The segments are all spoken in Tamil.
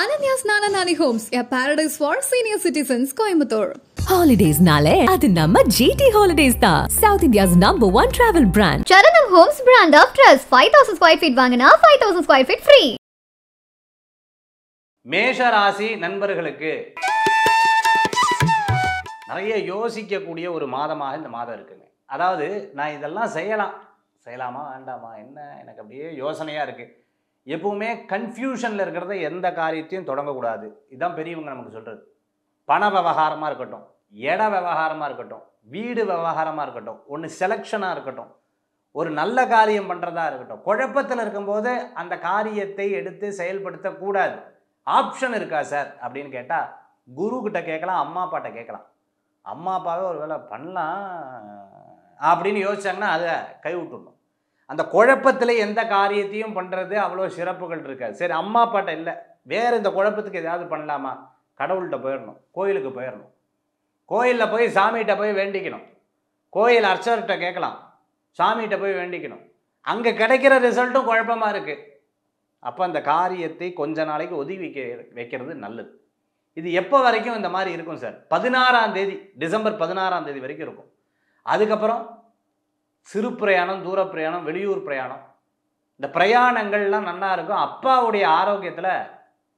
Ananya's Nana Nani Homes, a paradise for senior citizens, Coimbatore. Holidays nale, adu namma GT Holidays da. South India's #1 travel brand. Charanam Homes brand of trust. 5,000 square feet வாங்கினா 5,000 square feet free. மேஷ ராசி நண்பர்களுக்கு நிறைய யோசிக்கக்கூடிய ஒரு மாதமாக இந்த மாதம் இருக்குங்க. அதாவது நான் இதெல்லாம் செய்யலாமா வேண்டாமா, என்ன எனக்கு அப்படியே யோசனையாக இருக்குது. எப்பவுமே கன்ஃபியூஷனில் இருக்கிறத எந்த காரியத்தையும் தொடங்கக்கூடாது. இதுதான் பெரியவங்க நமக்கு சொல்கிறது. பண விவகாரமாக இருக்கட்டும், இட விவகாரமாக இருக்கட்டும், வீடு விவகாரமாக இருக்கட்டும், ஒன்று செலெக்ஷனாக இருக்கட்டும், ஒரு நல்ல காரியம் பண்ணுறதா இருக்கட்டும், குழப்பத்தில் இருக்கும்போது அந்த காரியத்தை எடுத்து செயல்படுத்தக்கூடாது. ஆப்ஷன் இருக்கா சார் அப்படின்னு கேட்டால் குருக்கிட்ட கேட்கலாம், அம்மா அப்பாட்ட கேட்கலாம். அம்மா அப்பாவே ஒரு வேளை பண்ணலாம் அப்படின்னு யோசிச்சாங்கன்னா அதை கைவிட்டுடணும். அந்த குழப்பத்தில் எந்த காரியத்தையும் பண்ணுறது அவ்வளோ சிறப்புகள் இருக்காது. சரி, அம்மா அப்பாட்ட இல்லை, வேறு இந்த குழப்பத்துக்கு எதாவது பண்ணலாமா, கடவுள்கிட்ட போயிடணும், கோயிலுக்கு போயிடணும். கோயிலில் போய் சாமிகிட்ட போய் வேண்டிக்கணும். கோயில் அர்ச்சகர்கிட்ட கேட்கலாம், சாமிகிட்ட போய் வேண்டிக்கணும். அங்கே கிடைக்கிற ரிசல்ட்டும் குழப்பமாக இருக்குது. அப்போ அந்த காரியத்தை கொஞ்ச நாளைக்கு ஒதுக்கி வைக்கிறது நல்லது. இது எப்போ வரைக்கும் இந்த மாதிரி இருக்கும் சார்? 16ஆம் தேதி, டிசம்பர் 16ஆம் தேதி வரைக்கும் இருக்கும். அதுக்கப்புறம் சிறு பிரயாணம், தூர பிரயாணம், வெளியூர் பிரயாணம், இந்த பிரயாணங்கள்லாம் நல்லா இருக்கும். அப்பாவுடைய ஆரோக்கியத்தில்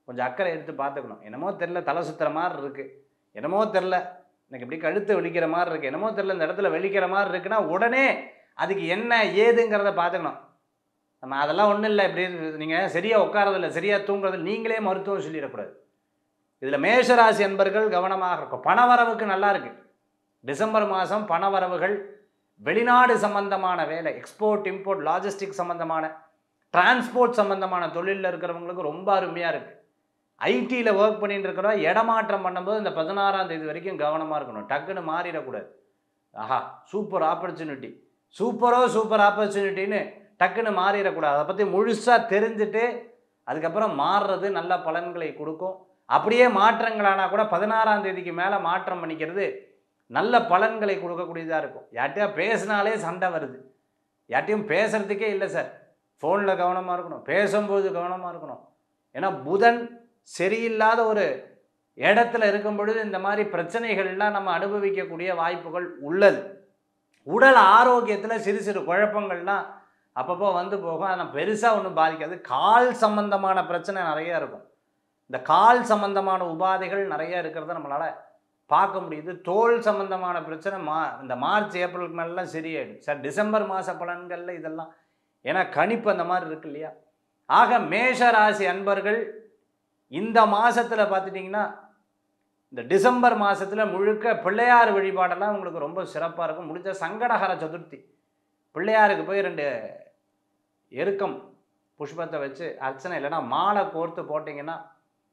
கொஞ்சம் அக்கறை எடுத்து பார்த்துக்கணும். என்னமோ தெரில, தலை சுற்றுற மாதிரி இருக்குது, என்னமோ தெரில, எனக்கு இப்படி கழுத்து வெளிக்கிற மாதிரி இருக்குது, என்னமோ தெரில, இந்த இடத்துல வெளிக்கிற மாதிரி இருக்குன்னா உடனே அதுக்கு என்ன ஏதுங்கிறத பார்த்துக்கணும். நம்ம அதெல்லாம் ஒன்றும் இல்லை, இப்படி நீங்கள் சரியாக உட்காரதில்லை, சரியாக தூங்குறதில்லை, நீங்களே மருத்துவம் சொல்லிடக்கூடாது. இதில் மேஷராசி என்பர்கள் கவனமாக இருக்கும். பணவரவுக்கு நல்லா இருக்குது. டிசம்பர் மாதம் பணவரவுகள், வெளிநாடு சம்பந்தமான வேலை, எக்ஸ்போர்ட் இம்போர்ட் லாஜிஸ்டிக் சம்பந்தமான, டிரான்ஸ்போர்ட் சம்பந்தமான தொழிலில் இருக்கிறவங்களுக்கு ரொம்ப அருமையாக இருக்குது. ஐடியில் ஒர்க் பண்ணிட்டு இருக்கிறோம், இடமாற்றம் பண்ணும்போது இந்த 16ஆம் தேதி வரைக்கும் கவனமாக இருக்கணும். டக்குன்னு மாறிடக்கூடாது. ஆஹா சூப்பர் ஆப்பர்ச்சுனிட்டி, சூப்பர் ஆப்பர்ச்சுனிட்டின்னு டக்குன்னு மாறிடக்கூடாது. அதை பற்றி முழுசாக தெரிஞ்சுட்டு அதுக்கப்புறம் மாறுறது நல்ல பலன்களை கொடுக்கும். அப்படியே மாற்றங்களானால் கூட 16ஆம் தேதிக்கு மேலே மாற்றம் பண்ணிக்கிறது நல்ல பலன்களை கொடுக்கக்கூடியதாக இருக்கும். யார்ட்டையா பேசினாலே சண்டை வருது, யார்ட்டையும் பேசுகிறதுக்கே இல்லை சார். ஃபோனில் கவனமாக இருக்கணும், பேசும்போது கவனமாக இருக்கணும். ஏன்னா புதன் சரியில்லாத ஒரு இடத்துல இருக்கும் பொழுது இந்த மாதிரி பிரச்சனைகள்லாம் நம்ம அனுபவிக்கக்கூடிய வாய்ப்புகள் உள்ளது. உடல் ஆரோக்கியத்தில் சிறு சிறு குழப்பங்கள்லாம் அப்பப்போ வந்து போகும். ஆனால் பெருசாக ஒன்றும் பாதிக்காது. கால் சம்பந்தமான பிரச்சனை நிறையா இருக்கும். இந்த கால் சம்பந்தமான உபாதைகள் நிறைய இருக்கிறத நம்மளால் பார்க்க முடியுது. தோல் சம்பந்தமான பிரச்சனை இந்த மார்ச் ஏப்ரலுக்கு மேலாம் சரியாயிடும் சார். டிசம்பர் மாத பலன்களில் இதெல்லாம் ஏன்னா கணிப்பு அந்த மாதிரி இருக்கு இல்லையா. ஆக மேஷ ராசி அன்பர்கள் இந்த மாதத்தில் பார்த்துட்டிங்கன்னா, இந்த டிசம்பர் மாதத்தில் முழுக்க பிள்ளையார் வழிபாடெல்லாம் உங்களுக்கு ரொம்ப சிறப்பாக இருக்கும். முடிஞ்ச சங்கடஹர சதுர்த்தி பிள்ளையாருக்கு போய் 2 எருக்கம் புஷ்பத்தை வச்சு அர்ச்சனை இல்லைன்னா மாலை கோர்த்து போட்டிங்கன்னா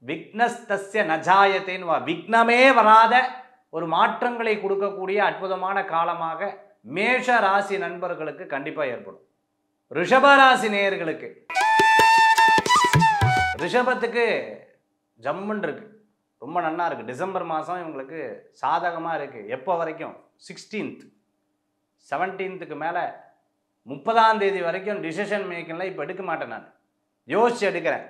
விக்னஸ்தஸ்ய நஜாயத்தேன்னு விக்னமே வராத ஒரு மாற்றங்களை கொடுக்கக்கூடிய அற்புதமான காலமாக மேஷ ராசி நண்பர்களுக்கு கண்டிப்பாக ஏற்படும். ரிஷபராசி நேயர்களுக்கு ரிஷபத்துக்கு ஜம்முன்னு இருக்கு, ரொம்ப நல்லா இருக்குது. டிசம்பர் மாதம் இவங்களுக்கு சாதகமாக இருக்குது. எப்போ வரைக்கும்? 16th 17th மேலே 30ஆம் தேதி வரைக்கும் டிசிஷன் மேக்கிங்லாம் இப்போ எடுக்க மாட்டேன், நான் யோசிச்சு எடுக்கிறேன்.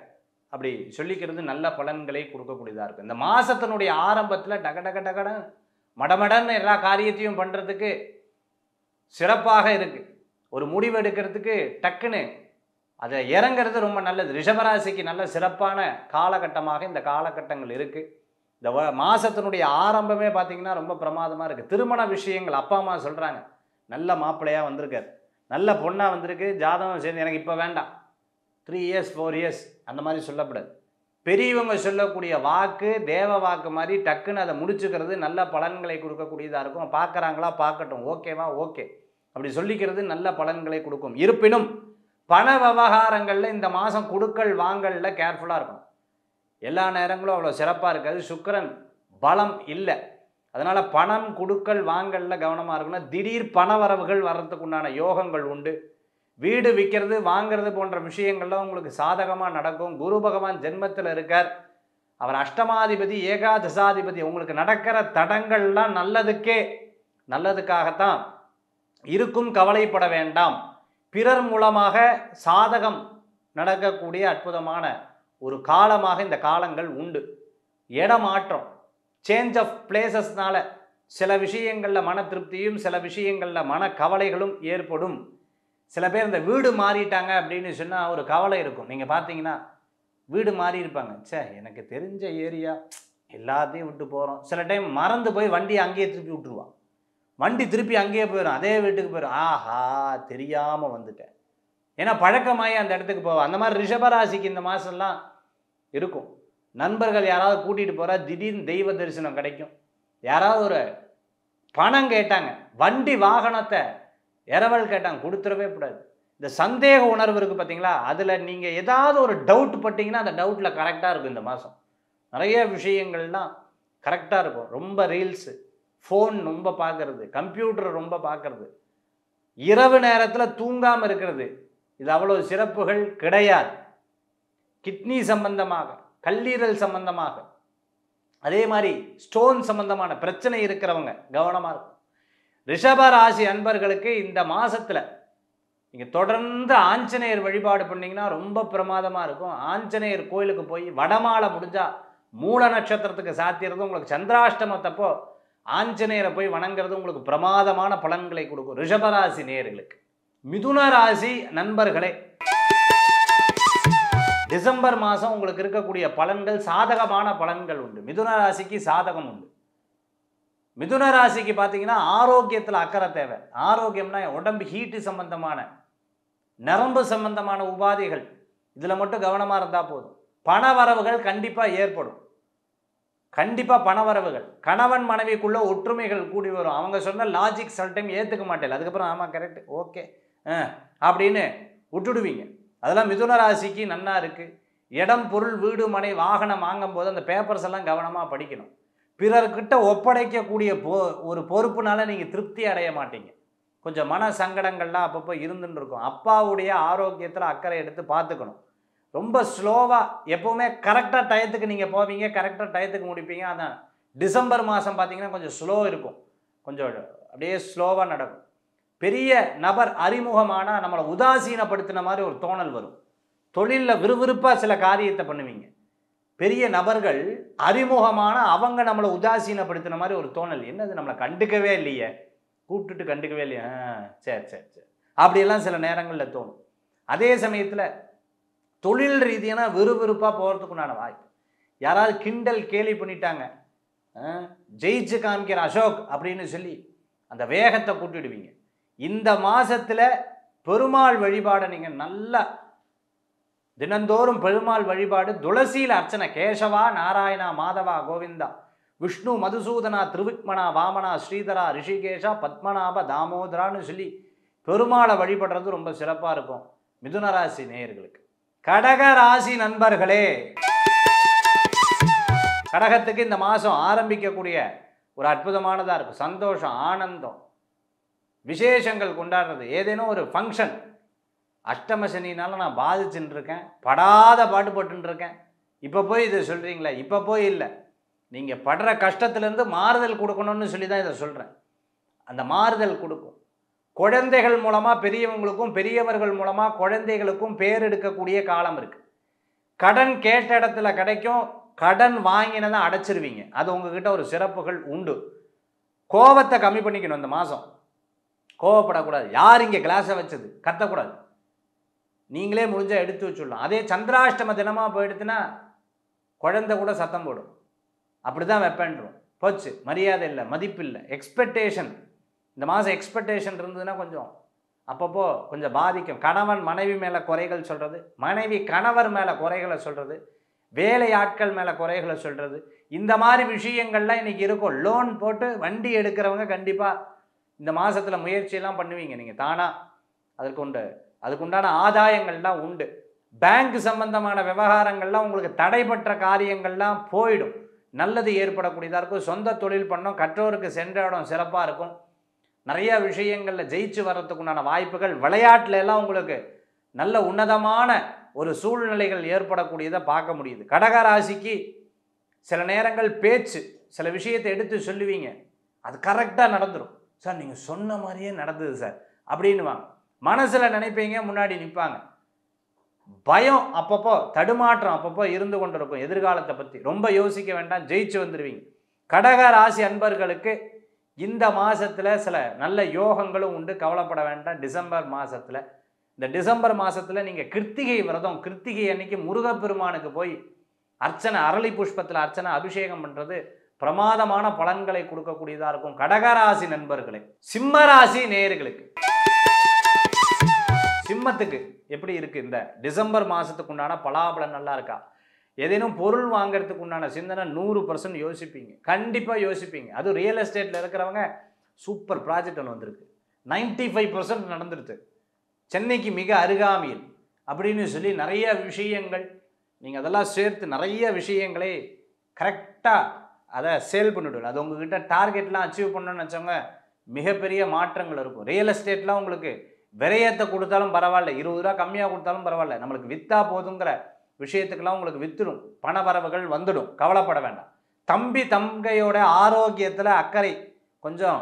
அப்படி சொல்லிக்கிறது நல்ல பலன்களை கொடுக்கக்கூடியதாக இருக்கும். இந்த மாதத்தினுடைய ஆரம்பத்தில் டகட மடமடன்னு எல்லா காரியத்தையும் பண்ணுறதுக்கு சிறப்பாக இருக்குது. ஒரு முடிவு எடுக்கிறதுக்கு டக்குன்னு அதை இறங்கிறது ரொம்ப நல்லது. ரிஷபராசிக்கு நல்ல சிறப்பான காலகட்டமாக இந்த காலகட்டங்கள் இருக்குது. இந்த மாதத்தினுடைய ஆரம்பமே பார்த்திங்கன்னா ரொம்ப பிரமாதமாக இருக்குது. திருமண விஷயங்கள் அப்பா அம்மா சொல்கிறாங்க, நல்ல மாப்பிள்ளையாக வந்திருக்கார், நல்ல பொண்ணாக வந்திருக்கு, ஜாதகம் சேர்ந்து எனக்கு இப்போ வேண்டாம், 3 years 4 years அந்த மாதிரி சொல்லக்கூடாது. பெரியவங்க சொல்லக்கூடிய வாக்கு தேவ வாக்கு மாதிரி டக்குன்னு அதை முடிச்சுக்கிறது நல்ல பலன்களை கொடுக்கக்கூடியதாக இருக்கும். பார்க்குறாங்களா பார்க்கட்டும், ஓகேவா ஓகே அப்படி சொல்லிக்கிறது நல்ல பலன்களை கொடுக்கும். இருப்பினும் பண விவகாரங்களில் இந்த மாதம் கொடுக்கல் வாங்கலில் கேர்ஃபுல்லாக இருக்கணும். எல்லா நேரங்களும் அவ்வளோ சிறப்பாக இருக்காது. சுக்கிரன் பலம் இல்லை, அதனால் பணம் கொடுக்கல் வாங்கலில் கவனமாக இருக்கணும். திடீர் பண வரவுகள் வர்றதுக்கு உண்டான யோகங்கள் உண்டு. வீடு விற்கிறது வாங்கிறது போன்ற விஷயங்கள்லாம் உங்களுக்கு சாதகமாக நடக்கும். குரு பகவான் ஜென்மத்தில் இருக்கார், அவர் அஷ்டமாதிபதி ஏகாதசாதிபதி. உங்களுக்கு நடக்கிற தடங்கள்லாம் நல்லதுக்காகத்தான் இருக்கும், கவலைப்பட வேண்டாம். பிறர் மூலமாக சாதகம் நடக்கக்கூடிய அற்புதமான ஒரு காலமாக இந்த காலங்கள் உண்டு. இடமாற்றம், சேஞ்ச் ஆஃப் பிளேசஸ்னால சில விஷயங்களில் மன திருப்தியும் சில விஷயங்களில் மன கவலைகளும் ஏற்படும். சில பேர் இந்த வீடு மாறிட்டாங்க அப்படின்னு சொன்னால் ஒரு கவலை இருக்கும். நீங்கள் பார்த்தீங்கன்னா வீடு மாறி இருப்பாங்க, சே எனக்கு தெரிஞ்ச ஏரியா எல்லாத்தையும் விட்டு போகிறோம். சில டைம் மறந்து போய் வண்டியை அங்கேயே திருப்பி விட்டுருவான். வண்டி திருப்பி அங்கேயே போயிடும், அதே வீட்டுக்கு போயிடும். ஆஹா தெரியாமல் வந்துட்டேன், ஏன்னா பழக்கமாகி அந்த இடத்துக்கு போவோம். அந்த மாதிரி ரிஷபராசிக்கு இந்த மாதம்லாம் இருக்கும். நண்பர்கள் யாராவது கூட்டிகிட்டு போகிறா, திடீர்னு தெய்வ தரிசனம் கிடைக்கும். யாராவது ஒரு பணம் கேட்டாங்க, வண்டி வாகனத்தை இரவல் கேட்டாங்க, கொடுத்துடவே கூடாது. இந்த சந்தேக உணர்வு இருக்குது பார்த்தீங்களா, அதில் நீங்கள் ஏதாவது ஒரு டவுட் பட்டிங்கன்னா அந்த டவுட்டில் கரெக்டாக இருக்கும். இந்த மாதம் நிறைய விஷயங்கள்லாம் கரெக்டாக இருக்கும். ரொம்ப ரீல்ஸு, ஃபோன் ரொம்ப பார்க்கறது, கம்ப்யூட்டர் ரொம்ப பார்க்கறது, இரவு நேரத்தில் தூங்காமல் இருக்கிறது, இது அவ்வளோ சிறப்புகள் கிடையாது. கிட்னி சம்பந்தமாக, கல்லீரல் சம்பந்தமாக, அதே மாதிரி ஸ்டோன் சம்பந்தமான பிரச்சனை இருக்கிறவங்க கவனமாக இருக்கும். ரிஷபராசி அன்பர்களுக்கு இந்த மாதத்தில் நீங்கள் தொடர்ந்து ஆஞ்சநேயர் வழிபாடு பண்ணிங்கன்னா ரொம்ப பிரமாதமாக இருக்கும். ஆஞ்சநேயர் கோயிலுக்கு போய் வடமாலை முடிஞ்சால் மூல நட்சத்திரத்துக்கு சாத்தியறது, உங்களுக்கு சந்திராஷ்டமத்தப்போ ஆஞ்சநேயரை போய் வணங்குறது உங்களுக்கு பிரமாதமான பலன்களை கொடுக்கும் ரிஷபராசி நேயர்களுக்கு. மிதுன ராசி நண்பர்களே, டிசம்பர் மாதம் உங்களுக்கு இருக்கக்கூடிய பலன்கள் சாதகமான பலன்கள் உண்டு. மிதுன ராசிக்கு சாதகம் உண்டு. மிதுன ராசிக்கு பார்த்தீங்கன்னா ஆரோக்கியத்தில் அக்கறை தேவை. ஆரோக்கியம்னா உடம்பு ஹீட்டு சம்பந்தமான, நரம்பு சம்பந்தமான உபாதைகள், இதில் மட்டும் கவனமாக இருந்தால் போதும். பண வரவுகள் கண்டிப்பாக ஏற்படும். கண்டிப்பாக பண வரவுகள், கணவன் மனைவிக்குள்ள ஒற்றுமைகள் கூடி வரும். அவங்க சொன்ன லாஜிக் சில டைம் ஏற்றுக்க மாட்டேன், அதுக்கப்புறம் ஆமாம் கரெக்ட் ஓகே அப்படின்னு விட்டுடுவீங்க. அதெல்லாம் மிதுன ராசிக்கு நன்னா இருக்குது. இடம் பொருள் வீடு மனை வாகனம் வாங்கும் போது அந்த பேப்பர்ஸ் எல்லாம் கவனமாக படிக்கணும். பிறர்கிட்ட ஒப்படைக்கக்கூடிய ஒரு பொறுப்புனால நீங்கள் திருப்தி அடைய மாட்டீங்க. கொஞ்சம் மன சங்கடங்கள்லாம் அப்பப்போ இருந்துன்னு இருக்கும். அப்பாவுடைய ஆரோக்கியத்தில் அக்கறை எடுத்து பார்த்துக்கணும். ரொம்ப ஸ்லோவாக, எப்போவுமே கரெக்டாக டயத்துக்கு நீங்கள் போவீங்க, கரெக்டாக டயத்துக்கு முடிப்பீங்க. அதான் டிசம்பர் மாதம் பார்த்தீங்கன்னா கொஞ்சம் ஸ்லோ இருக்கும், கொஞ்சம் அப்படியே ஸ்லோவாக நடக்கும். பெரிய நபர் அறிமுகமானால் நம்மளை உதாசீனப்படுத்தின மாதிரி ஒரு தோணல் வரும். தொழிலில் விறுவிறுப்பாக சில காரியத்தை பண்ணுவீங்க. பெரிய நபர்கள் அறிமுகமான அவங்க நம்மளை உதாசீனப்படுத்தின மாதிரி ஒரு தோணல், என்னது நம்மளை கண்டுக்கவே இல்லையே, கூப்பிட்டுட்டு கண்டுக்கவே இல்லையா, சரி சரி சரி அப்படியெல்லாம் சில நேரங்களில் தோணும். அதே சமயத்தில் தொழில் ரீதியான விறுவிறுப்பாக போகிறதுக்குண்டான வாய்ப்பு. யாராவது கிண்டல் கேலி பண்ணிட்டாங்க, ஜெயிச்சு காமிக்கிற அசோக் அப்படின்னு சொல்லி அந்த வேகத்தை கூட்டிடுவீங்க. இந்த மாதத்தில் பெருமாள் வழிபாடை நீங்கள் நல்லா தினந்தோறும் பெருமாள் வழிபாடு, துளசியில் அர்ச்சனை, கேசவா நாராயணா மாதவா கோவிந்தா விஷ்ணு மதுசூதனா திருவிக்மனா வாமனா ஸ்ரீதரா ரிஷிகேஷா பத்மநாப தாமோதரான்னு சொல்லி பெருமாளை வழிபடுறது ரொம்ப சிறப்பாக இருக்கும் மிதுன ராசி நேயர்களுக்கு. கடக ராசி நண்பர்களே, கடகத்துக்கு இந்த மாதம் ஆரம்பிக்கக்கூடிய ஒரு அற்புதமானதாக இருக்கும். சந்தோஷம், ஆனந்தம், விசேஷங்கள் கொண்டாடுறது, ஏதேனும் ஒரு ஃபங்க்ஷன். அஷ்டம சனினால நான் பாதிச்சுட்டு இருக்கேன், படாத பாட்டுப்பட்டு இருக்கேன், இப்போ போய் இதை சொல்கிறீங்களே, இப்போ போய் இல்லை, நீங்கள் படுற கஷ்டத்துலேருந்து மாறுதல் கொடுக்கணும்னு சொல்லி தான் இதை சொல்கிறேன். அந்த மாறுதல் கொடுக்கும். குழந்தைகள் மூலமாக பெரியவங்களுக்கும், பெரியவர்கள் மூலமாக குழந்தைகளுக்கும் பேர் எடுக்கக்கூடிய காலம் இருக்குது. கடன் கேட்ட இடத்துல கிடைக்கும், கடன் வாங்கினதை அடைச்சிருவீங்க. அது உங்ககிட்ட ஒரு சிறப்புகள் உண்டு. கோபத்தை கம்மி பண்ணிக்கணும். இந்த மாதம் கோவப்படக்கூடாது. யார் இங்கே கிளாஸை வச்சது கத்தக்கூடாது, நீங்களே முடிஞ்சால் எடுத்து வச்சுடலாம். அதே சந்திராஷ்டம தினமாக போயிடுத்துன்னா குழந்தை கூட சத்தம் போடும், அப்படி தான் வைப்பேன்றோம். போச்சு, மரியாதை இல்லை, மதிப்பு இல்லை, எக்ஸ்பெக்டேஷன். இந்த மாதம் எக்ஸ்பெக்டேஷன் இருந்ததுன்னா கொஞ்சம் அப்பப்போ கொஞ்சம் பாதிக்கும். கணவன் மனைவி மேலே குறைகள் சொல்கிறது, மனைவி கணவர் மேலே குறைகளை சொல்கிறது, வேலை ஆட்கள் மேலே குறைகளை சொல்கிறது, இந்த மாதிரி விஷயங்கள்லாம் இன்றைக்கி இருக்கும். லோன் போட்டு வண்டி எடுக்கிறவங்க கண்டிப்பாக இந்த மாதத்தில் முயற்சியெல்லாம் பண்ணுவீங்க. நீங்கள் தானாக அதுக்குண்டான ஆதாயங்கள்லாம் உண்டு. பேங்க் சம்பந்தமான விவகாரங்கள்லாம் உங்களுக்கு தடைபற்ற காரியங்கள்லாம் போயிடும், நல்லது ஏற்படக்கூடியதாக இருக்கும். சொந்த தொழில் பண்ணோம், கற்றோருக்கு சென்ற இடம் சிறப்பாக இருக்கும். நிறைய விஷயங்களில் ஜெயிச்சு வர்றதுக்குண்டான வாய்ப்புகள், விளையாட்டுல எல்லாம் உங்களுக்கு நல்ல உன்னதமான ஒரு சூழ்நிலைகள் ஏற்படக்கூடியதை பார்க்க முடியுது. கடகராசிக்கு சில நேரங்கள் பேச்சு, சில விஷயத்தை எடுத்து சொல்லுவீங்க, அது கரெக்டாக நடந்துடும். சார் நீங்கள் சொன்ன மாதிரியே நடந்தது சார் அப்படின்னுவாங்க. மனசில் நினைப்பீங்க, முன்னாடி நிற்பாங்க. பயம் அப்பப்போ, தடுமாற்றம் அப்பப்போ இருந்து கொண்டு இருக்கும். எதிர்காலத்தை பற்றி ரொம்ப யோசிக்க வேண்டாம், ஜெயிச்சு வந்துடுவீங்க. கடக ராசி அன்பர்களுக்கு இந்த மாதத்தில் சில நல்ல யோகங்களும் உண்டு, கவலைப்பட வேண்டாம். டிசம்பர் மாதத்தில், இந்த டிசம்பர் மாதத்தில் நீங்கள் கிருத்திகை விரதம், கிருத்திகை அன்னைக்கு முருகப்பெருமானுக்கு போய் அர்ச்சனை, அரளி புஷ்பத்தில் அர்ச்சனை, அபிஷேகம் பண்ணுறது பிரமாதமான பலன்களை கொடுக்கக்கூடியதாக இருக்கும். கடகராசி நண்பர்களே. சிம்ம ராசி நேயர்களுக்கு, சிம்மத்துக்கு எப்படி இருக்கு இந்த டிசம்பர் மாதத்துக்கு உண்டான பலாபலன் நல்லா இருக்கா? ஏதேனும் பொருள் வாங்கிறதுக்கு உண்டான சிந்தனை 100% யோசிப்பீங்க, கண்டிப்பாக யோசிப்பீங்க. அதுவும் ரியல் எஸ்டேட்டில் இருக்கிறவங்க சூப்பர் ப்ராஜெக்ட் ஒன்று வந்திருக்கு, 95% நடந்துருது, சென்னைக்கு மிக அருகாமையில் அப்படின்னு சொல்லி நிறைய விஷயங்கள் நீங்கள் அதெல்லாம் சேர்த்து நிறைய விஷயங்களே கரெக்டாக அதை சேல் பண்ணிவிடுவோம். அது உங்ககிட்ட டார்கெட்லாம் அச்சீவ் பண்ணணும்னு வச்சவங்க மிகப்பெரிய மாற்றங்கள் இருக்கும். ரியல் எஸ்டேட்லாம் உங்களுக்கு விரயத்தை கொடுத்தாலும் பரவாயில்ல, 20 ரூபா கம்மியாக கொடுத்தாலும் பரவாயில்ல, நம்மளுக்கு விற்றா போதுங்கிற விஷயத்துக்கெல்லாம் உங்களுக்கு வித்துடும், பண வரவுகள் வந்துடும், கவலைப்பட வேண்டாம். தம்பி தங்கையோட ஆரோக்கியத்தில் அக்கறை கொஞ்சம்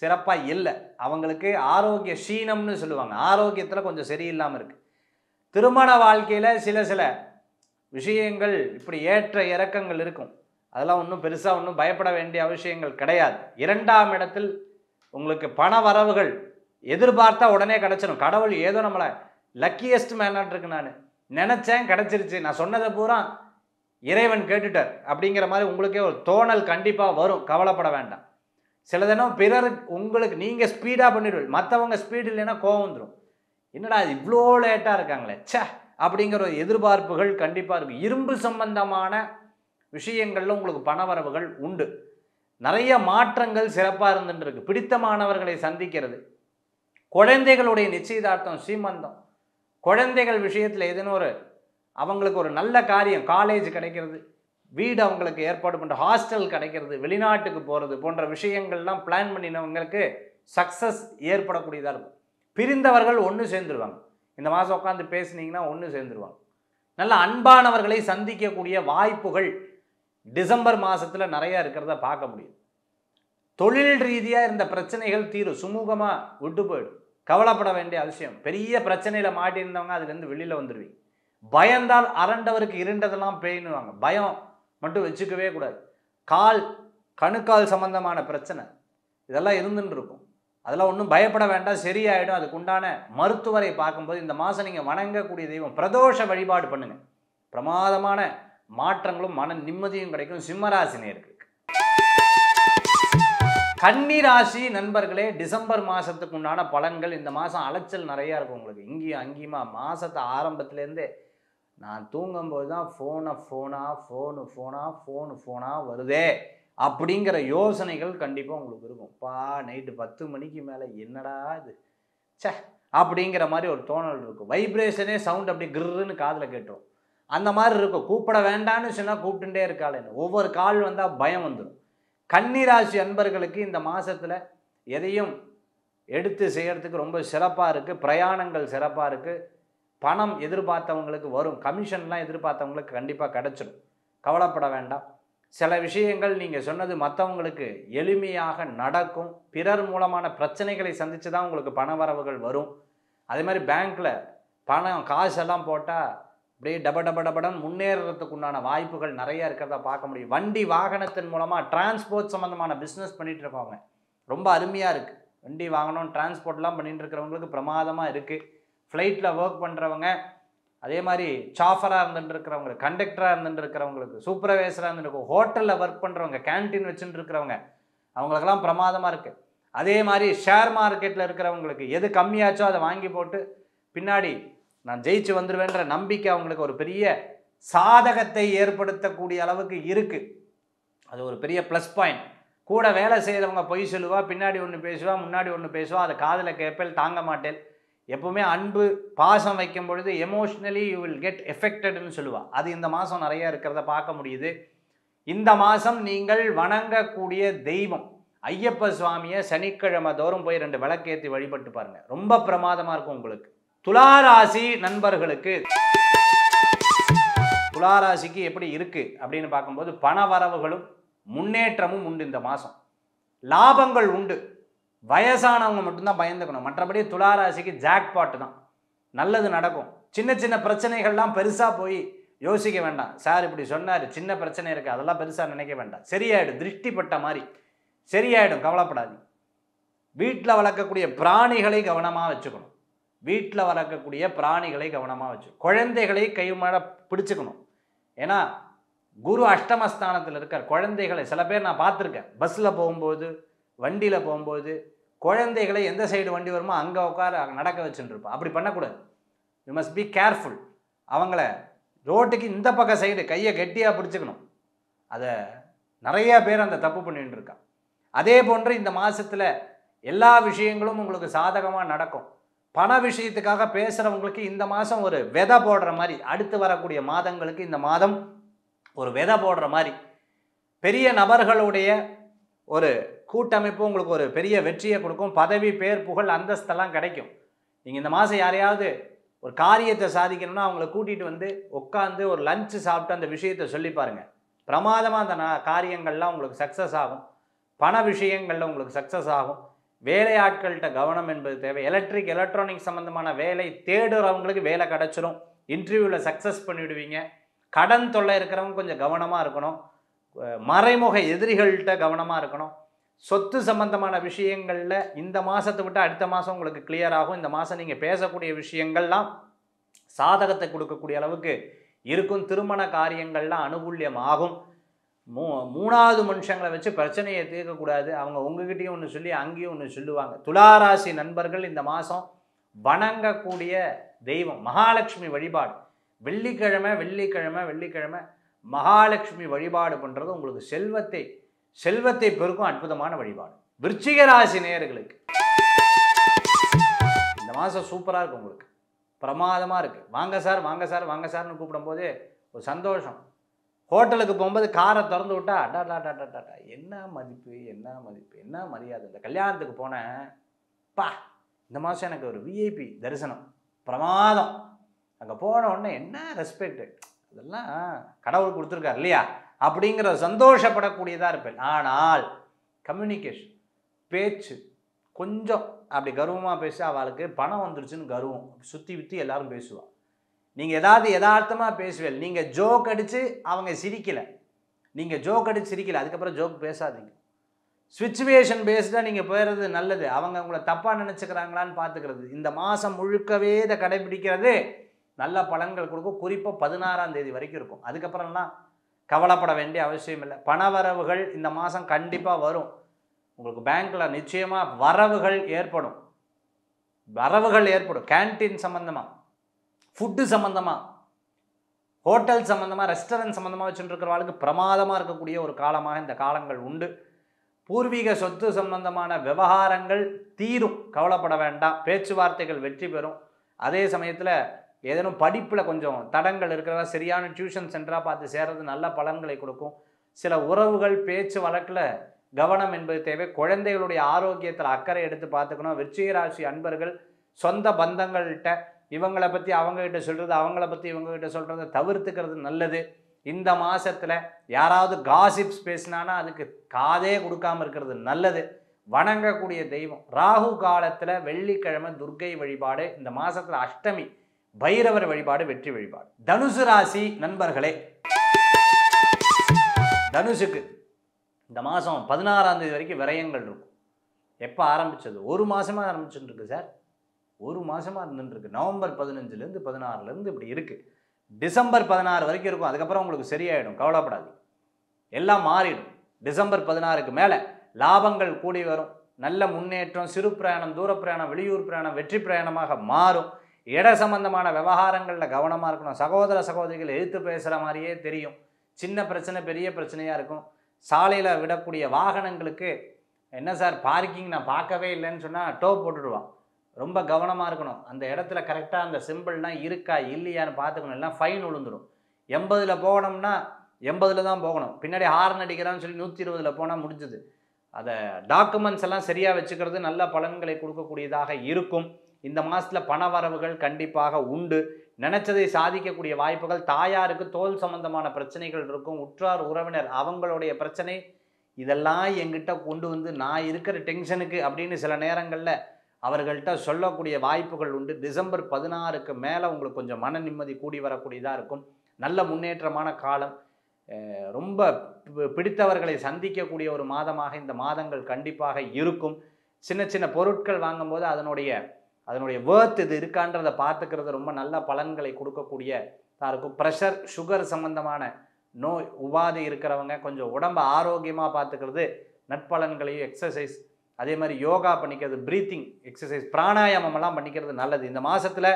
சிறப்பாக இல்லை, அவங்களுக்கு ஆரோக்கிய க்ஷீணம்னு சொல்லுவாங்க, ஆரோக்கியத்தில் கொஞ்சம் சரியில்லாமல் இருக்குது. திருமண வாழ்க்கையில் சில விஷயங்கள் இப்படி ஏற்ற இறக்கங்கள் இருக்கும், அதெல்லாம் ஒன்றும் பெருசாக ஒன்றும் பயப்பட வேண்டிய அவசியங்கள் கிடையாது. 2ஆம் இடத்தில் உங்களுக்கு பண வரவுகள் எதிர்பார்த்தா உடனே கிடச்சிடும். கடவுள் ஏதோ நம்மளை லக்கியஸ்ட் மேனாட் இருக்கு, நான் நினச்சேன் கிடச்சிருச்சு, நான் சொன்னதை பூரா இறைவன் கேட்டுட்டார் அப்படிங்கிற மாதிரி உங்களுக்கே ஒரு தோணல் கண்டிப்பாக வரும், கவலைப்பட வேண்டாம். சில தினம் பிறருக்கு உங்களுக்கு நீங்கள் ஸ்பீடாக பண்ணிடுவீங்க, மற்றவங்க ஸ்பீடு இல்லைன்னா கோவம் வந்துடும், என்னடா இது இவ்வளோ லேட்டாக இருக்காங்களே சே அப்படிங்கிற ஒரு எதிர்பார்ப்புகள் கண்டிப்பாக இருக்கும். இரும்பு சம்பந்தமான விஷயங்களில் உங்களுக்கு பணவரவுகள் உண்டு, நிறைய மாற்றங்கள் சிறப்பாக இருந்துட்டு இருக்கு. பிடித்தமானவர்களை சந்திக்கிறது, குழந்தைகளுடைய நிச்சயதார்த்தம், சீமந்தம், குழந்தைகள் விஷயத்தில் ஏதேனும் ஒரு அவங்களுக்கு ஒரு நல்ல காரியம், காலேஜ் கிடைக்கிறது, வீடு அவங்களுக்கு ஏற்பாடு பண்ணுற, ஹாஸ்டல் கிடைக்கிறது, வெளிநாட்டுக்கு போகிறது போன்ற விஷயங்கள்லாம் பிளான் பண்ணினவங்களுக்கு சக்ஸஸ் ஏற்படக்கூடியதாக இருக்கும். பிரிந்தவர்கள் ஒன்று சேர்ந்துருவாங்க, இந்த மாதம் உட்காந்து பேசுனீங்கன்னா ஒன்று சேர்ந்துருவாங்க. நல்ல அன்பானவர்களை சந்திக்கக்கூடிய வாய்ப்புகள் டிசம்பர் மாதத்தில் நிறையா இருக்கிறத பார்க்க முடியும். தொழில் ரீதியாக இருந்த பிரச்சனைகள் தீரும், சுமூகமாக விட்டு போயிடும், கவலைப்பட வேண்டிய அவசியம். பெரிய பிரச்சனையில் மாட்டியிருந்தவங்க அதுலேருந்து வெளியில் வந்துடுவீங்க. பயந்தால் அரண்டவருக்கு இருண்டதெல்லாம் பேணுவாங்க, பயம் மட்டும் வச்சுக்கவே கூடாது. கணுக்கால் சம்பந்தமான பிரச்சனை இதெல்லாம் இருந்துன்னு இருக்கும், அதெல்லாம் ஒன்றும் பயப்பட வேண்டாம், சரியாயிடும். அதுக்கு உண்டான மருத்துவரை பார்க்கும்போது இந்த மாதம் நீங்கள் வணங்கக்கூடிய தெய்வம் பிரதோஷ வழிபாடு பண்ணுங்க, பிரமாதமான மாற்றங்களும் மன நிம்மதியும் கிடைக்கும். சிம்மராசினியருக்கு. கன்னிராசி நண்பர்களே, டிசம்பர் மாதத்துக்கு உண்டான பலன்கள் இந்த மாதம் அலைச்சல் நிறையா இருக்கும் உங்களுக்கு, இங்கேயும் அங்கேயுமா. மாதத்தை ஆரம்பத்துலேருந்தே நான் தூங்கும்போது தான் ஃபோனாக வருதே அப்படிங்கிற யோசனைகள் கண்டிப்பாக உங்களுக்கு இருக்கும். நைட்டு 10 மணிக்கு மேலே என்னடா இது சே அப்படிங்கிற மாதிரி ஒரு தோணல் இருக்கும். வைப்ரேஷனே சவுண்ட் அப்படி கிருன்னு காதில் கேட்டுரும், அந்த மாதிரி இருக்கும். கூப்பிட வேண்டான்னு சொன்னால் கூப்பிட்டுட்டே இருக்காளேன்னு, ஒவ்வொரு கால் வந்தால் பயம் வந்துடும். கன்னிராசி அன்பர்களுக்கு இந்த மாதத்தில் எதையும் எடுத்து செய்கிறதுக்கு ரொம்ப சிறப்பாக இருக்குது. பிரயாணங்கள் சிறப்பாக இருக்குது, பணம் எதிர்பார்த்தவங்களுக்கு வரும், கமிஷன்லாம் எதிர்பார்த்தவங்களுக்கு கண்டிப்பாக கிடச்சிடும், கவலைப்பட வேண்டாம். சில விஷயங்கள் நீங்கள் சொன்னது மற்றவங்களுக்கு எளிமையாக நடக்கும். பிறர் மூலமான பிரச்சனைகளை சந்தித்து தான் உங்களுக்கு பண வரவுகள் வரும். அதே மாதிரி பேங்க்கில் பணம் காசெல்லாம் போட்டால் அப்படியே டபடன் முன்னேறதுக்கு உண்டான வாய்ப்புகள் நிறையா இருக்கிறத பார்க்க முடியும். வண்டி வாகனத்தின் மூலமாக டிரான்ஸ்போர்ட் சம்மந்தமான பிஸ்னஸ் பண்ணிகிட்டு இருக்கவங்க ரொம்ப அருமையாக இருக்குது. வண்டி வாகனம் டிரான்ஸ்போர்ட்லாம் பண்ணிகிட்டு இருக்கிறவங்களுக்கு பிரமாதமாக இருக்குது. ஃப்ளைட்டில் ஒர்க் பண்ணுறவங்க, அதே மாதிரி சாஃபராக இருந்துட்டு இருக்கிறவங்க, கண்டக்டராக இருந்துட்டு இருக்கிறவங்களுக்கு, சூப்பர்வைசராக இருந்துட்டு, ஹோட்டலில் ஒர்க் பண்ணுறவங்க, கேன்டீன் வச்சுட்டு இருக்கிறவங்க, அவங்களுக்கெல்லாம் பிரமாதமாக இருக்குது. அதே மாதிரி ஷேர் மார்க்கெட்டில் இருக்கிறவங்களுக்கு எது கம்மியாச்சோ அதை வாங்கி போட்டு பின்னாடி நான் ஜெயிச்சு வந்துடுவேன்ற நம்பிக்கை அவங்களுக்கு ஒரு பெரிய சாதகத்தை ஏற்படுத்தக்கூடிய அளவுக்கு இருக்குது. அது ஒரு பெரிய ப்ளஸ் பாயிண்ட். கூட வேலை செய்கிறவங்க பொய் சொல்லுவா, பின்னாடி ஒன்று பேசுவா, முன்னாடி ஒன்று பேசுவா, அதை காதில் கேட்பேல், தாங்க மாட்டேன். எப்போவுமே அன்பு பாசம் வைக்கும் பொழுது எமோஷ்னலி யூ வில் கெட் எஃபெக்டட்னு சொல்லுவாள், அது இந்த மாதம் நிறையா இருக்கிறத பார்க்க முடியுது. இந்த மாதம் நீங்கள் வணங்கக்கூடிய தெய்வம் ஐயப்ப சுவாமியை சனிக்கிழமை தோறும் போய் 2 விளக்கேற்றி வழிபட்டு பாருங்கள், ரொம்ப பிரமாதமாக இருக்கும் உங்களுக்கு. துளாராசி நண்பர்களுக்கு, துளாராசிக்கு எப்படி இருக்குது அப்படின்னு பார்க்கும்போது பண வரவுகளும் முன்னேற்றமும் உண்டு. இந்த மாதம் லாபங்கள் உண்டு. வயசானவங்க மட்டும்தான் பயந்துக்கணும், மற்றபடி துளாராசிக்கு ஜாக்பாட்டு தான், நல்லது நடக்கும். சின்ன சின்ன பிரச்சனைகள்லாம் பெருசாக போய் யோசிக்க வேண்டாம். சார் இப்படி சொன்னார், சின்ன பிரச்சனை இருக்குது, அதெல்லாம் பெருசாக நினைக்க வேண்டாம். சரியாயிடும், திருஷ்டிப்பட்ட மாதிரி சரியாயிடும், கவலைப்படாது. வீட்டில் வளர்க்கக்கூடிய பிராணிகளை கவனமாக வச்சுக்கணும். வீட்டில் வளர்க்கக்கூடிய பிராணிகளை கவனமாக வச்சுக்கணும். குழந்தைகளை கைமாட பிடிச்சுக்கணும். ஏன்னா குரு அஷ்டமஸ்தானத்தில் இருக்கார். குழந்தைகளை சில பேர் நான் பார்த்துருக்கேன், பஸ்ஸில் போகும்போது வண்டியில் போகும்போது குழந்தைகளை எந்த சைடு வண்டி வருமோ அங்கே உட்கார நடக்க வச்சுட்டு இருப்போம். அப்படி பண்ணக்கூடாது. You must be careful. அவங்கள ரோட்டுக்கு இந்த பக்கம் சைடு கையை கெட்டியாக பிடிச்சிக்கணும். அதை நிறையா பேர் அந்த தப்பு பண்ணிட்டு இருக்கான். அதே போன்று இந்த மாதத்தில் எல்லா விஷயங்களும் உங்களுக்கு சாதகமாக நடக்கும். பண விஷயத்துக்காக பேசுகிறவங்களுக்கு இந்த மாதம் ஒரு விதை போடுற மாதிரி, அடுத்து வரக்கூடிய மாதங்களுக்கு இந்த மாதம் ஒரு விதை போடுற மாதிரி, பெரிய நபர்களுடைய ஒரு கூட்டமைப்பு உங்களுக்கு ஒரு பெரிய வெற்றியை கொடுக்கும். பதவி, பேர், புகழ், அந்தஸ்தெல்லாம் கிடைக்கும். நீங்கள் இந்த மாதம் யாரையாவது ஒரு காரியத்தை சாதிக்கணும்னா அவங்கள கூட்டிகிட்டு வந்து உட்காந்து ஒரு லஞ்சு சாப்பிட்டு அந்த விஷயத்தை சொல்லி பாருங்கள். பிரமாதமாக அந்த காரியங்கள்லாம் உங்களுக்கு சக்ஸஸ் ஆகும். பண விஷயங்களில் உங்களுக்கு சக்ஸஸ் ஆகும். வேலையாட்கள்கிட்ட கவனம் என்பது தேவை. எலக்ட்ரானிக் சம்மந்தமான வேலை தேடுறவங்களுக்கு வேலை கிடச்சிரும். இன்டர்வியூவில் சக்ஸஸ் பண்ணிவிடுவீங்க. கடன் தொல்லை இருக்கிறவங்க கொஞ்சம் கவனமாக இருக்கணும். மறைமுக எதிரிகள்கிட்ட கவனமாக இருக்கணும். சொத்து சம்பந்தமான விஷயங்களில் இந்த மாதத்தை விட்டு அடுத்த மாதம் உங்களுக்கு கிளியர் ஆகும். இந்த மாதம் நீங்கள் பேசக்கூடிய விஷயங்கள்லாம் சாதகத்தை கொடுக்கக்கூடிய அளவுக்கு இருக்கும். திருமண காரியங்கள்லாம் அனுகூல்யம் ஆகும். மூணாவது மனுஷங்களை வச்சு பிரச்சனையை தீர்க்கக்கூடாது. அவங்க உங்ககிட்டயும் ஒன்று சொல்லி அங்கேயும் ஒன்று சொல்லுவாங்க. துளாராசி நண்பர்கள் இந்த மாதம் வணங்கக்கூடிய தெய்வம் மகாலட்சுமி வழிபாடு. வெள்ளிக்கிழமை மகாலட்சுமி வழிபாடு பண்ணுறது உங்களுக்கு செல்வத்தை பெருக்கும் அற்புதமான வழிபாடு. விருச்சிக ராசி நேயர்களுக்கு இந்த மாதம் சூப்பராக இருக்குது. உங்களுக்கு பிரமாதமாக இருக்குது. வாங்க சார்னு கூப்பிடும்போது ஒரு சந்தோஷம். ஹோட்டலுக்கு போகும்போது காரை திறந்து விட்டா டாடா என்ன மதிப்பு, என்ன மரியாதை. இந்த கல்யாணத்துக்கு போனேன் பா, இந்த மாதம் எனக்கு ஒரு விஐபி தரிசனம் பிரமாதம். அங்கே போன உடனே என்ன ரெஸ்பெக்ட், அதெல்லாம் கடவுள் கொடுத்துருக்கார் இல்லையா அப்படிங்கிற சந்தோஷப்படக்கூடியதாக இருப்பேன். ஆனால் கம்யூனிகேஷன், பேச்சு கொஞ்சம் அப்படி கர்வமாக பேச அவளுக்கு பணம் வந்துருச்சுன்னு கர்வம் சுற்றி எல்லாரும் பேசுவாள். நீங்கள் ஏதாவது யதார்த்தமாக பேசுவேன். நீங்கள் ஜோக் அடித்து அவங்க சிரிக்கலை, அதுக்கப்புறம் ஜோக் பேசாதீங்க. சிச்சுவேஷன் பேஸ்டாக நீங்கள் போயிடுறது நல்லது. அவங்க உங்களை தப்பாக நினச்சிக்கிறாங்களான்னு பார்த்துக்கிறது. இந்த மாதம் முழுக்கவே இதை கடைபிடிக்கிறது நல்ல பலன்கள் கொடுக்கும். குறிப்பாக 16ஆம் தேதி வரைக்கும் இருக்கும். அதுக்கப்புறம்லாம் கவலைப்பட வேண்டிய அவசியம் இல்லை. பணவரவுகள் இந்த மாதம் கண்டிப்பாக வரும். உங்களுக்கு பேங்க்கில் நிச்சயமாக வரவுகள் ஏற்படும். கேன்டீன் சம்மந்தமாக, ஃபுட்டு சம்மந்தமாக, ஹோட்டல் சம்மந்தமாக, ரெஸ்டாரண்ட் சம்மந்தமாக வச்சுட்டு இருக்கிறவங்களுக்கு பிரமாதமாக இருக்கக்கூடிய ஒரு காலமாக இந்த காலங்கள் உண்டு. பூர்வீக சொத்து சம்பந்தமான விவகாரங்கள் தீரும், கவலைப்பட வேண்டாம். பேச்சுவார்த்தைகள் வெற்றி பெறும். அதே சமயத்தில் ஏதேனும் படிப்பில் கொஞ்சம் தடங்கள் இருக்கிறதா சரியான டியூஷன் சென்டராக பார்த்து சேர்றது நல்ல பலன்களை கொடுக்கும். சில உறவுகள், பேச்சு வழக்கில் கவனம் என்பது தேவை. குழந்தைகளுடைய ஆரோக்கியத்தில் அக்கறை எடுத்து பார்த்துக்கணும். விருச்சிக ராசி அன்பர்கள் சொந்த பந்தங்கள்கிட்ட இவங்களை பற்றி அவங்ககிட்ட சொல்கிறது, அவங்கள பற்றி இவங்ககிட்ட சொல்கிறத தவிர்த்துக்கிறது நல்லது. இந்த மாதத்தில் யாராவது காசிப்ஸ் பேசினானா அதுக்கு காதே கொடுக்காமல் இருக்கிறது நல்லது. வணங்கக்கூடிய தெய்வம் ராகு காலத்தில் வெள்ளிக்கிழமை துர்க்கை வழிபாடு. இந்த மாதத்தில் அஷ்டமி பைரவர் வழிபாடு வெற்றி வழிபாடு. தனுசு ராசி நண்பர்களே, தனுசுக்கு இந்த மாதம் 16ஆம் தேதி வரைக்கும் விரயங்கள் இருக்கும். எப்போ ஆரம்பித்தது? ஒரு மாதமாக ஆரம்பிச்சுட்டு இருக்கு சார். ஒரு மாதமாக இருந்துருக்கு. நவம்பர் 15லேருந்து 16லேருந்து இப்படி இருக்குது. டிசம்பர் 16 வரைக்கும் இருக்கும். அதுக்கப்புறம் உங்களுக்கு சரியாயிடும், கவலைப்படாது. எல்லாம் மாறிடும். டிசம்பர் 16க்கு மேலே லாபங்கள் கூடி வரும். நல்ல முன்னேற்றம். சிறு பிரயாணம், தூர பிரயாணம், வெளியூர் பிரயாணம் வெற்றி பிரயாணமாக மாறும். இட சம்பந்தமான விவகாரங்களில் கவனமாக இருக்கணும். சகோதர சகோதரிகள் எழுத்து பேசுகிற மாதிரியே தெரியும். சின்ன பிரச்சனை பெரிய பிரச்சனையாக இருக்கும். சாலையில் விடக்கூடிய வாகனங்களுக்கு என்ன சார் பார்க்கிங் நான் பார்க்கவே இல்லைன்னு சொன்னால் டோ போட்டுடுவான். ரொம்ப கவனமாக இருக்கணும். அந்த இடத்துல கரெக்டாக அந்த சிம்பிள்லாம் இருக்கா இல்லையான்னு பார்த்துக்கணும். எல்லாம் ஃபைன் விழுந்துடும். 80ல் போகணும்னா 80ல் தான் போகணும். பின்னாடி ஹார்ன் அடிக்கிறான்னு சொல்லி 120ல் போனால் முடிஞ்சுது. அதை டாக்குமெண்ட்ஸ் எல்லாம் சரியாக வச்சுக்கிறது நல்ல பலன்களை கொடுக்கக்கூடியதாக இருக்கும். இந்த மாதத்தில் பண வரவுகள் கண்டிப்பாக உண்டு. நினச்சதை சாதிக்கக்கூடிய வாய்ப்புகள். தாயாருக்கு தோல் சம்பந்தமான பிரச்சனைகள் இருக்கும். உற்றார் உறவினர் அவங்களுடைய பிரச்சனை இதெல்லாம் என்கிட்ட கொண்டு வந்து நான் இருக்கிற டென்ஷனுக்கு அப்படின்னு சில நேரங்களில் அவர்கள்ட்ட சொல்லக்கூடிய வாய்ப்புகள் உண்டு. டிசம்பர் 16க்கு மேலே உங்களுக்கு கொஞ்சம் மன நிம்மதி கூடி வரக்கூடியதாக இருக்கும். நல்ல முன்னேற்றமான காலம். ரொம்ப பிடித்தவர்களை சந்திக்கக்கூடிய ஒரு மாதமாக இந்த மாதங்கள் கண்டிப்பாக இருக்கும். சின்ன சின்ன பொருட்கள் வாங்கும்போது அதனுடைய வேர்த் இது இருக்கான்றதை பார்த்துக்கிறது ரொம்ப நல்ல பலன்களை கொடுக்கக்கூடியதாக இருக்கும். ப்ரெஷர், சுகர் சம்பந்தமான நோய் உபாதை இருக்கிறவங்க கொஞ்சம் உடம்பை ஆரோக்கியமாக பார்த்துக்கிறது, நட்பலன்களையும் எக்ஸசைஸ், அதே மாதிரி யோகா பண்ணிக்கிறது, ப்ரீத்திங் எக்ஸசைஸ், பிராணாயாமமெல்லாம் பண்ணிக்கிறது நல்லது. இந்த மாதத்தில்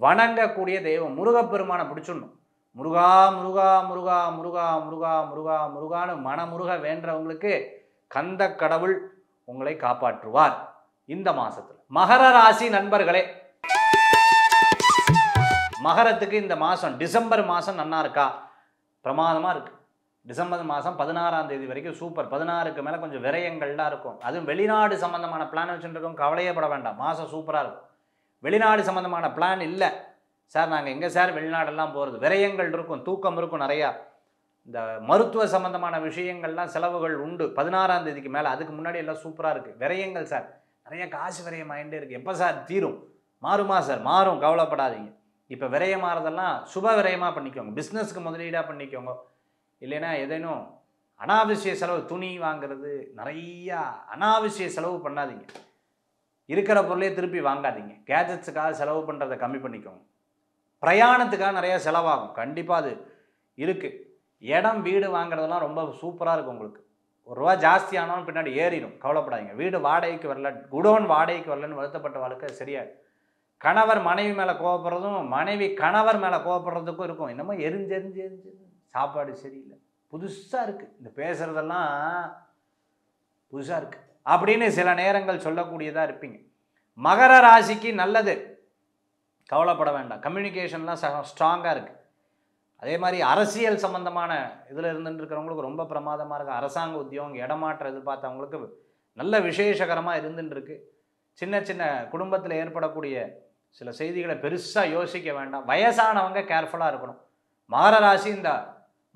வணங்கக்கூடிய தெய்வம் முருகப்பெருமானை பிடிச்சிடணும். முருகா முருகா முருகா முருகா முருகா முருகா முருகான்னு மனமுருக வேண்டவங்களுக்கு கந்த கடவுள் உங்களை காப்பாற்றுவார் இந்த மாசத்துல. மகர ராசி நண்பர்களே, மகரத்துக்கு இந்த மாதம் டிசம்பர் மாதம் நன்னா இருக்கா? பிரமாதமாக இருக்கு. டிசம்பர் மாதம் 16ஆம் தேதி வரைக்கும் சூப்பர். 16க்கு மேலே கொஞ்சம் விரயங்கள்லாம் இருக்கும். அதுவும் வெளிநாடு சம்மந்தமான பிளான் வச்சுட்டு இருக்கோம், கவலையே பட வேண்டாம், மாதம் சூப்பராக இருக்கும். வெளிநாடு சம்மந்தமான பிளான் இல்லை சார், நாங்கள் எங்கே சார் வெளிநாடெல்லாம் போகிறது, விரயங்கள் இருக்கும், தூக்கம் இருக்கும் நிறையா. இந்த மருத்துவ சம்மந்தமான விஷயங்கள்லாம் செலவுகள் உண்டு 16ஆம் தேதிக்கு மேலே. அதுக்கு முன்னாடி எல்லாம் சூப்பராக இருக்குது. விரயங்கள் சார், நிறைய காசு விரயம் ஆகிட்டே இருக்குது, எப்போ சார் தீரும்? மாறுமா சார்? மாறும், கவலைப்படாதீங்க. இப்போ விரயமாகறதெல்லாம் சுப விரயமாக பண்ணிக்கோங்க, பிஸ்னஸ்க்கு முதலீடாக பண்ணிக்கோங்க. இல்லைன்னா ஏதேனும் அனாவசிய செலவு, துணி வாங்கிறது, நிறையா அனாவசிய செலவு பண்ணாதீங்க. இருக்கிற பொருளே திருப்பி வாங்காதீங்க. கேஜெட்ஸுக்காக செலவு பண்ணுறதை கம்மி பண்ணிக்கோங்க. பிரயாணத்துக்காக நிறையா செலவாகும், கண்டிப்பாக அது இருக்குது. இடம் வீடு வாங்குறதெல்லாம் ரொம்ப சூப்பராக இருக்கும். உங்களுக்கு ₹1 ஜாஸ்தி ஆனாலும் பின்னாடி ஏறிடும், கவலைப்படாதீங்க. வீடு வாடகைக்கு வரல, குடோன் வாடகைக்கு வரலன்னு வருத்தப்பட்ட வாழ்க்கை சரியாது. கணவர் மனைவி மேலே கோவப்படுறதும், மனைவி கணவர் மேலே கோவப்படுறதுக்கும் இருக்கும். என்னமோ எரிஞ்சு சாப்பாடு சரியில்லை, புதுசாக இருக்குது, இந்த பேசுகிறதெல்லாம் புதுசாக இருக்குது அப்படின்னு சில நேரங்கள் சொல்லக்கூடியதாக இருப்பீங்க. மகர ராசிக்கு நல்லது, கவலைப்பட வேண்டாம். கம்யூனிகேஷன்லாம் ஸ்ட்ராங்காக இருக்குது. அதே மாதிரி அரசியல் சம்பந்தமான இதில் இருந்துட்டு இருக்கிறவங்களுக்கு ரொம்ப பிரமாதமாக இருக்குது. அரசாங்க உத்தியோகம், இடமாற்றம் எதிர்பார்த்தவங்களுக்கு நல்ல விசேஷகரமாக இருந்துட்டு இருக்கு. சின்ன சின்ன குடும்பத்தில் ஏற்படக்கூடிய சில செய்திகளை பெருசாக யோசிக்க வேண்டாம். வயசானவங்க கேர்ஃபுல்லாக இருக்கணும். மகர ராசி இந்த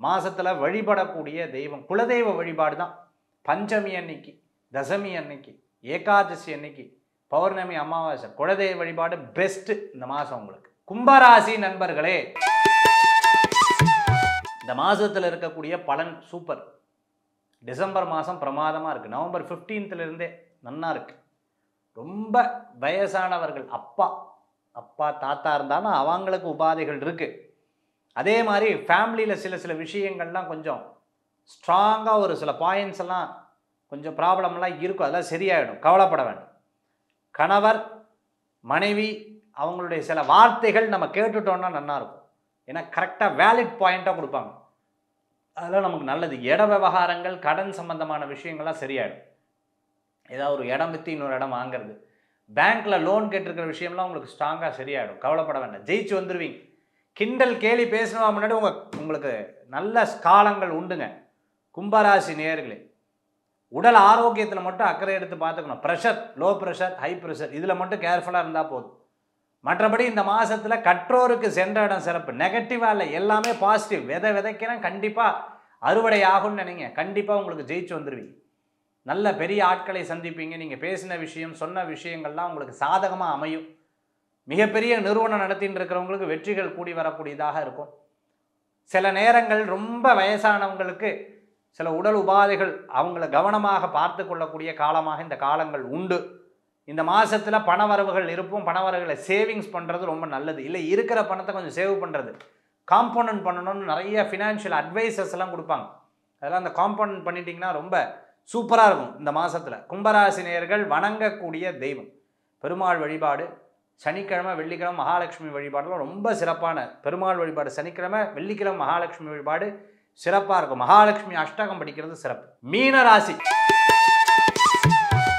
மாதத்தில் வழிபடக்கூடிய தெய்வம் குலதெய்வ வழிபாடு தான். பஞ்சமி அன்னைக்கு, தசமி அன்னைக்கு, ஏகாதசி அன்னைக்கு, பௌர்ணமி, அமாவாசை, குலதெய்வ வழிபாடு பெஸ்ட்டு இந்த மாதம் உங்களுக்கு. கும்பராசி நண்பர்களே, இந்த மாதத்தில் இருக்கக்கூடிய பலன் சூப்பர். டிசம்பர் மாதம் பிரமாதமாக இருக்குது. நவம்பர் 15லேருந்தே நன்னா இருக்குது. ரொம்ப வயசானவர்கள், அப்பா தாத்தா இருந்தாலும் அவங்களுக்கு உபாதைகள் இருக்குது. அதே மாதிரி ஃபேமிலியில் சில விஷயங்கள்லாம் கொஞ்சம் ஸ்ட்ராங்காக ஒரு சில பாயிண்ட்ஸ் எல்லாம் கொஞ்சம் ப்ராப்ளம்லாம் இருக்கும், அதெல்லாம் சரியாயிடும், கவலைப்பட வேண்டாம். கணவர் மனைவி அவங்களுடைய சில வார்த்தைகள் நம்ம கேட்டுட்டோம்னா நல்லாயிருக்கும். ஏன்னா கரெக்டாக வேலிட் பாயிண்ட்டாக கொடுப்பாங்க, அதெல்லாம் நமக்கு நல்லது. இட விவகாரங்கள், கடன் சம்பந்தமான விஷயங்கள்லாம் சரியாயிடும். ஏதாவது ஒரு இடம் விற்று இன்னொரு இடம் வாங்கிறது, பேங்க்கில் லோன் கேட்டிருக்கிற விஷயம்லாம் உங்களுக்கு ஸ்ட்ராங்காக சரியாயிடும், கவலைப்பட வேண்டாம். ஜெயிச்சு வந்துடுவீங்க. கிண்டல் கேலி பேசினவா முன்னாடி உங்களுக்கு நல்ல காலங்கள் உண்டுங்க. கும்பராசி நேயர்களே, உடல் ஆரோக்கியத்தில் மட்டும் அக்கறை எடுத்து பார்த்துக்கணும். Pressure, low pressure, high pressure, இதில் மட்டும் கேர்ஃபுல்லாக இருந்தால் போதும். மற்றபடி இந்த மாதத்தில் கற்றோருக்கு சென்ற இடம் சிறப்பு. நெகட்டிவாக இல்லை, எல்லாமே பாசிட்டிவ். விதைக்கிறேன், கண்டிப்பாக அறுவடை ஆகும்னு நினைங்க. கண்டிப்பாக உங்களுக்கு ஜெயிச்சு வந்துடுவீங்க. நல்ல பெரிய ஆட்களை சந்திப்பீங்க. நீங்கள் பேசின விஷயம், சொன்ன விஷயங்கள்லாம் உங்களுக்கு சாதகமாக அமையும். மிகப்பெரிய நிறுவனம் நடத்தின்னு இருக்கிறவங்களுக்கு வெற்றிகள் கூடி வரக்கூடியதாக இருக்கும். சில நேரங்கள் ரொம்ப வயசானவங்களுக்கு சில உடல் உபாதைகள், அவங்கள கவனமாக பார்த்து கொள்ளக்கூடிய காலமாக இந்த காலங்கள் உண்டு. இந்த மாதத்தில் பணவரவுகள் இருப்போம். பணவரவுகளை சேவிங்ஸ் பண்ணுறது ரொம்ப நல்லது. இல்லை இருக்கிற பணத்தை கொஞ்சம் சேவ் பண்ணுறது, காம்பவுண்ட் பண்ணணும்னு நிறைய ஃபினான்ஷியல் அட்வைசர்ஸ் எல்லாம் கொடுப்பாங்க. அதெல்லாம் அந்த காம்பவுண்ட் பண்ணிட்டீங்கன்னா ரொம்ப சூப்பராக இருக்கும் இந்த மாதத்தில். கும்பராசி நேயர்கள் வணங்கக்கூடிய தெய்வம் பெருமாள் வழிபாடு. சனிக்கிழமை, வெள்ளிக்கிழமை மகாலட்சுமி வழிபாடுலாம் ரொம்ப சிறப்பான. பெருமாள் வழிபாடு சனிக்கிழமை, வெள்ளிக்கிழமை மகாலட்சுமி வழிபாடு சிறப்பாக இருக்கும். மகாலட்சுமி அஷ்டகம் படிக்கிறது சிறப்பு. மீன ராசி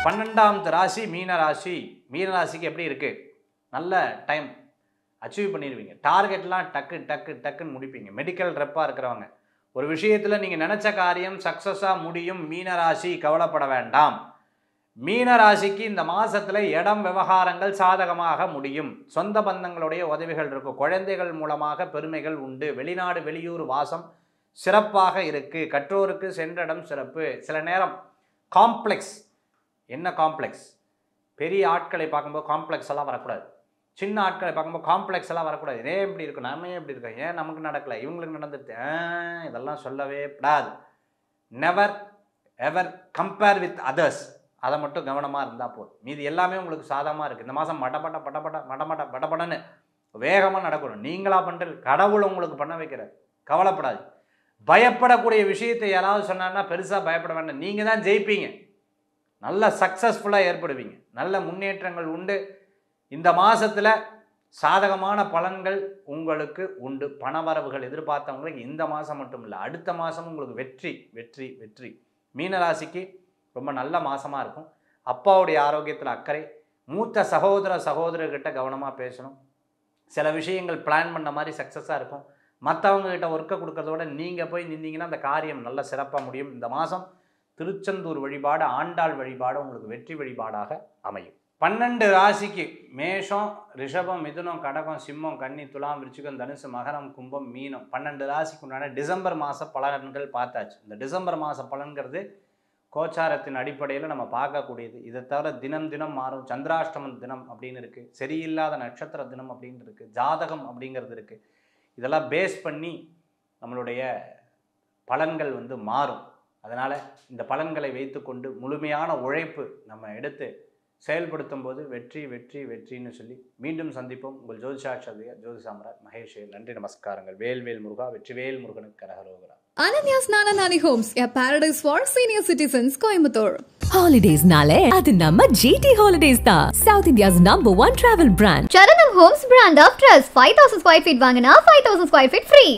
12வது ராசி மீன ராசி. மீன ராசிக்கு எப்படி இருக்குது? நல்ல டைம், அச்சீவ் பண்ணிடுவீங்க. டார்கெட்லாம் டக்குன்னு முடிப்பீங்க. மெடிக்கல் ரெப்பாக இருக்கிறவங்க ஒரு விஷயத்தில் நீங்கள் நினச்ச காரியம் சக்ஸஸாக முடியும். மீன ராசி கவலைப்பட வேண்டாம். மீன ராசிக்கு இந்த மாதத்தில் இடம் விவகாரங்கள் சாதகமாக முடியும். சொந்த பந்தங்களுடைய உதவிகள் இருக்கும். குழந்தைகள் மூலமாக பெருமைகள் உண்டு. வெளிநாடு வெளியூர் வாசம் சிறப்பாக இருக்குது. கற்றோருக்கு சென்ற இடம் சிறப்பு. சில நேரம் காம்ப்ளெக்ஸ், என்ன காம்ப்ளெக்ஸ், பெரிய ஆட்களை பார்க்கும்போது காம்ப்ளெக்ஸ் எல்லாம் வரக்கூடாது. சின்ன ஆட்களை பார்க்கும்போது காம்ப்ளெக்ஸ் எல்லாம் வரக்கூடாது. ஏன் இப்படி இருக்கும், நம்ம ஏன் இப்படி இருக்கோம், ஏன் நமக்கு நடக்கலை, இவங்களுக்கு நடந்துட்டு இதெல்லாம் சொல்லவே கூடாது. Never ever compare with others. அதை மட்டும் கவனமாக இருந்தால் போதும். மீது எல்லாமே உங்களுக்கு சாதகமாக இருக்குது. இந்த மாதம் படப்படன்னு வேகமாக நடக்கணும். நீங்களாக பண்ணுறது கடவுள் உங்களுக்கு பண்ண வைக்கிறார். கவலைப்படாது. பயப்படக்கூடிய விஷயத்தை யாராவது சொன்னாங்கன்னா பெருசாக பயப்பட வேண்டாம். நீங்கள் தான் ஜெயிப்பீங்க. நல்ல சக்ஸஸ்ஃபுல்லாக ஏற்படுவீங்க. நல்ல முன்னேற்றங்கள் உண்டு. இந்த மாதத்தில் சாதகமான பலன்கள் உங்களுக்கு உண்டு. பணவரவுகள் எதிர்பார்த்தவங்களுக்கு இந்த மாதம் மட்டும் இல்லை, அடுத்த மாதம் உங்களுக்கு வெற்றி வெற்றி வெற்றி. மீனராசிக்கு ரொம்ப நல்ல மாதமாக இருக்கும். அப்பாவுடைய ஆரோக்கியத்தில் அக்கறை. மூத்த சகோதரர்கிட்ட கவனமாக பேசணும். சில விஷயங்கள் பிளான் பண்ண மாதிரி சக்ஸஸாக இருக்கும். மற்றவங்ககிட்ட ஒர்க்கை கொடுக்கறத விட நீங்கள் போய் நின்னீங்கன்னா அந்த காரியம் நல்ல சிறப்பாக முடியும். இந்த மாதம் திருச்செந்தூர் வழிபாடு, ஆண்டாள் வழிபாடு உங்களுக்கு வெற்றி வழிபாடாக அமையும். 12 ராசிக்கு மேஷம், ரிஷபம், மிதுனம், கடகம், சிம்மம், கன்னி, துலாம், விருச்சிகம், தனுசு, மகரம், கும்பம், மீனம் 12 ராசிக்கு உண்டான டிசம்பர் மாத பலன்கள் பார்த்தாச்சு. இந்த டிசம்பர் மாத பலன்கிறது கோச்சாரத்தின் அடிப்படையில் நம்ம பார்க்கக்கூடியது. இதை தவிர தினம் தினம் மாறும். சந்திராஷ்டமம் தினம் அப்படின்னு இருக்குது, சரியில்லாத நட்சத்திர தினம் அப்படின்னு இருக்குது, ஜாதகம் அப்படிங்கிறது இருக்குது. இதெல்லாம் பேஸ் பண்ணி நம்மளுடைய பலன்கள் மாறும். அதனால் இந்த பலன்களை வைத்துக்கொண்டு முழுமையான உழைப்பு நம்ம எடுத்து செயல்படுத்தும் போது வெற்றி வெற்றி வெற்றின்னு சொல்லி மீண்டும் சந்திப்போம். உங்கள் ஜோதிஷாட்சாரியா ஜோதி சாம்ராட் மகேஷ். நன்றி, நமஸ்காரங்கள். வேல்வேல் முருகா, வெற்றிவேல் முருகனுக்கு கரகரோகரா. Ananya's Nananani Homes, a paradise for senior citizens, Coimbatore. Holidays nale adu namma GT Holidays da, South India's #1 travel brand. Charanam Homes brand of trust. 5,000 square feet வாங்குனா 5,000 square feet free.